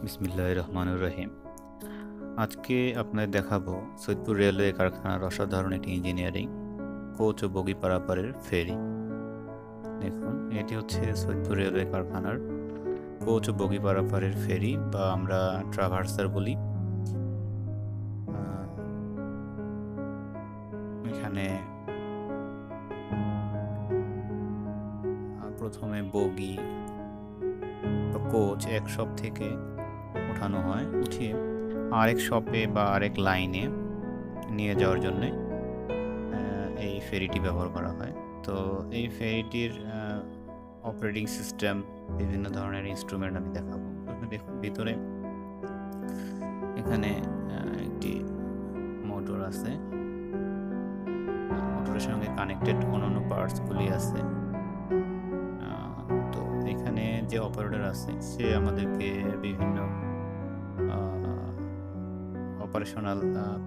বিসমিল্লাহির রহমানির রহিম। আজকে আপনাদের দেখাবো সৈয়দপুর রেলওয়ে কারখানার অসাধারণ একটি ইঞ্জিনিয়ারিং কোচ ও বগি পারাপারের ফেরি। দেখুন, এটি হচ্ছে সৈয়দপুর রেলওয়ে কারখানার কোচ ও বগি পারাপারের ফেরি, বা আমরা ট্রাভার্সার বলি। এখানে প্রথমে বগি বা কোচ এক শপ থেকে উঠানো হয়, উঠিয়ে আরেক শপে বা আরেক লাইনে নিয়ে যাওয়ার জন্য এই ফেরিটি ব্যবহার করা হয়। তো এই ফেরিটির অপারেটিং সিস্টেম, বিভিন্ন ধরনের ইনস্ট্রুমেন্ট আমি দেখাবো। দেখুন, ভিতরে এখানে একটি মোটর আছে, মোটরের সঙ্গে কানেক্টেড অন্যান্য পার্টসগুলি আছে। তো এখানে যে অপারেটর আছে সে আমাদেরকে বিভিন্ন অপারেশনাল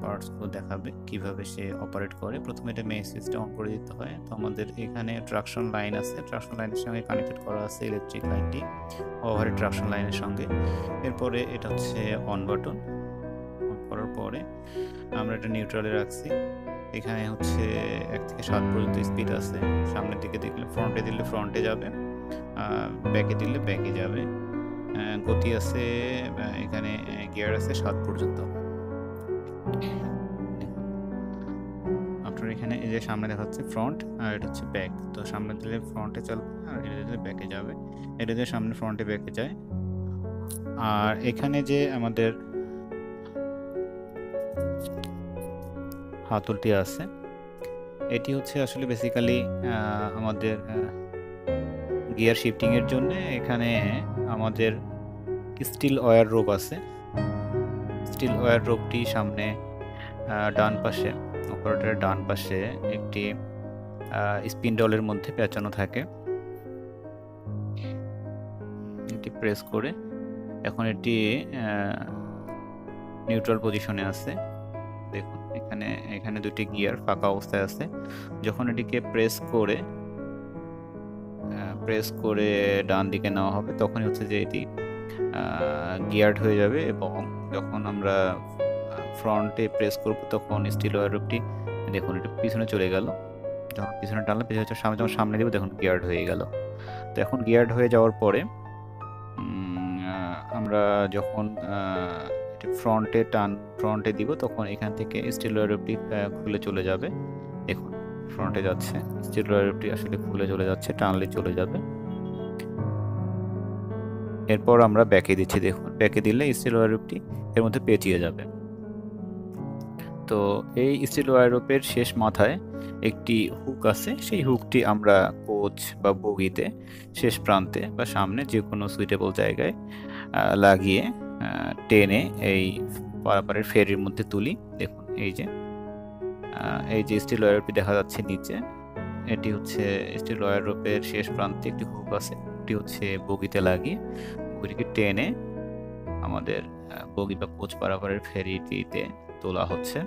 পার্টসগুলো দেখাবে, কিভাবে সে অপারেট করে। প্রথমে এটা মেইন সুইচটা অন করে দিতে হয়। তো আমাদের এখানে ট্রাকশন লাইন আছে, ট্রাকশন লাইনের সঙ্গে কানেক্টেড করা আছে ইলেকট্রিক লাইনটি ওভারেড ট্রাকশন লাইনের সঙ্গে। এরপরে এটা হচ্ছে অন বাটন, অন করার পরে আমরা এটা নিউট্রালে রাখছি। এখানে হচ্ছে 1 থেকে 7 পর্যন্ত স্পিড আছে। সামনের দিকে দিলে, ফ্রন্টে দিলে ফ্রন্টে যাবে, ব্যাকে দিলে ব্যাকে যাবে। গতি আছে, এখানে গিয়ার আছে 7 পর্যন্ত। আপনার এখানে এই যে সামনে দেখাচ্ছে ফ্রন্ট, আর এটা হচ্ছে ব্যাক। তো সামনে দিলে ফ্রন্টে চলবে, আর এটা দিলে ব্যাকে যাবে। এটা দিয়ে সামনে ফ্রন্টে ব্যাকে যায়। আর এখানে যে আমাদের হাতলটি আছে, এটি হচ্ছে আসলে বেসিক্যালি আমাদের গিয়ার শিফটিং এর জন্য। এখানে আমাদের স্টিল ওয়্যার রোপ আছে। স্টিল ওয়্যার রোপটি সামনে ডান পাশে, অপারেটরের ডান পাশে একটি স্পিন্ডলের মধ্যে পেঁচানো থাকে। এটি প্রেস করে এখন এটি নিউট্রাল পজিশনে আছে। দেখুন, এখানে দুটি গিয়ার ফাঁকা অবস্থায় আছে। যখন এটিকে প্রেস করে ডান দিকে নেওয়া হবে, তখনই হচ্ছে যে এটি গিয়ার্ড হয়ে যাবে। এবং যখন আমরা ফ্রন্টে প্রেস করব, তখন স্টিল ওয়্যার রোপটি দেখুন এটা পিছনে চলে গেল। যখন পিছনে টানলে, পিছনে সামনে, যখন সামনে দিব দেখুন গিয়ার্ড হয়ে গেল। তো এখন গিয়ার্ড হয়ে যাওয়ার পরে আমরা যখন ফ্রন্টে দিব, তখন এখান থেকে স্টিল ওয়্যার রোপটি খুলে চলে যাবে। দেখুন, ফ্রন্টে যাচ্ছে, স্টিল ওয়্যার রোপটি আসলে খুলে চলে যাচ্ছে, টানলে চলে যাবে। এরপর আমরা ব্যাকে দিচ্ছি। দেখুন, ব্যাকে দিলে স্টিল ওয়্যার রোপটি এর মধ্যে পেঁচিয়ে যাবে। তো এই স্টিল ওয়্যার রোপের শেষ মাথায় একটি হুক আছে। সেই হুকটি আমরা কোচ বা বগিতে শেষ প্রান্তে বা সামনে যে কোনো সুইটেবল জায়গায় লাগিয়ে টেনে এই পারাপারের ফেরির মধ্যে তুলি। দেখুন, এই যে স্টিল ওয়্যার রোপটি দেখা যাচ্ছে নিচে, এটি হচ্ছে স্টিল ওয়্যার রোপের শেষ প্রান্তে একটি হুক আছে। এটি হচ্ছে বগিতে লাগিয়ে বগিটিকে টেনে আমাদের বগি বা কোচ পারাপারের ফেরিটিতে তোলা হচ্ছে।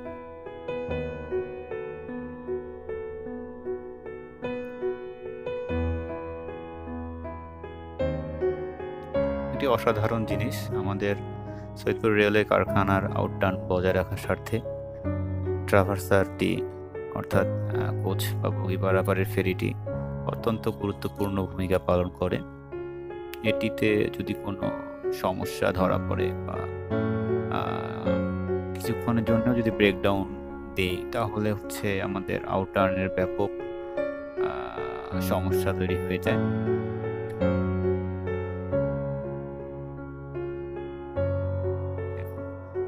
এটি অসাধারণ জিনিস। আমাদের সৈয়দপুর রেলওয়ে কারখানার আউটটার্ন বজায় রাখার স্বার্থে ট্রাভার্সারটি, অর্থাৎ কোচ বা বগি পারাপারের ফেরিটি অত্যন্ত গুরুত্বপূর্ণ ভূমিকা পালন করে। এটিতে যদি কোনো সমস্যা ধরা পড়ে বা কিছুক্ষণের জন্য যদি ব্রেকডাউন দেই, তাহলে হচ্ছে আমাদের আউটটার্নের ব্যাপক সমস্যা তৈরি হয়ে যায়।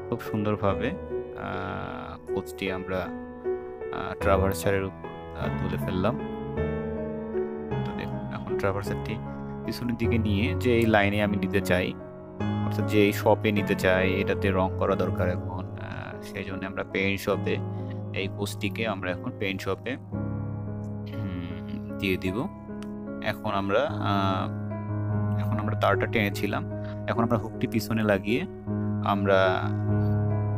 খুব সুন্দরভাবে কোচটি আমরা ট্রাভার্সারের উপর তুলে ফেললাম। তো দেখুন, এখন ট্রাভার্সারটি পিছনের দিকে নিয়ে যে এই লাইনে আমি নিতে চাই, অর্থাৎ যে এই শপে নিতে চাই, এটাতে রং করা দরকার এখন। সেই জন্য আমরা পেইন্ট শপে এই কোচটিকে আমরা এখন পেইন্ট শপে দিয়ে দিব। এখন আমরা তারটা টেনেছিলাম, এখন আমরা হুকটি পিছনে লাগিয়ে আমরা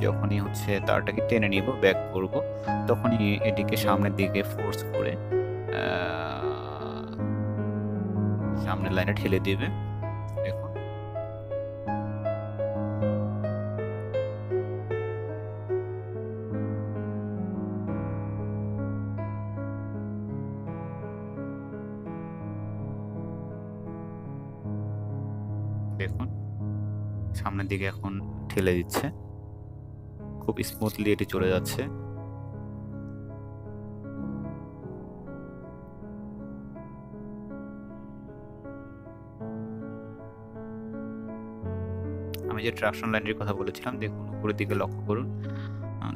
যখনই হচ্ছে তারটাকে টেনে নিব, ব্যাক করব, তখনই এটিকে সামনের দিকে ফোর্স করে সামনের লাইনে ঠেলে দিবে। দেখুন, দেখুন সামনের দিকে এখন ঠেলে দিচ্ছে, খুব স্মুথলি এটি চলে যাচ্ছে। আমি যে ট্রাকশন লাইনের কথা বলেছিলাম দেখুন উপরের দিকে লক্ষ্য করুন,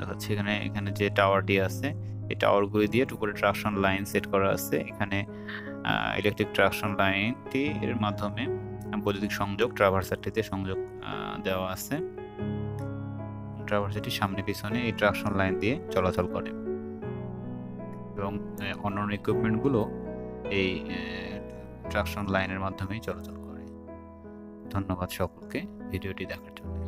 দেখাচ্ছে এখানে যে টাওয়ারটি আছে এই টাওয়ারগুলি দিয়ে উপরে ট্রাকশন লাইন সেট করা আছে। এখানে ইলেকট্রিক ট্রাকশন লাইনটি এর মাধ্যমে বৈদ্যুতিক সংযোগ ট্রাভার্সারটিতে সংযোগ দেওয়া আছে। ট্রাভার্সারটি সামনে পিছনে এই ট্রাকশন লাইন দিয়ে চলাচল করে এবং অন্যান্য ইকুইপমেন্টগুলো এই ট্রাকশন লাইনের মাধ্যমেই চলাচল করে। ধন্যবাদ সকলকে ভিডিওটি দেখার জন্য।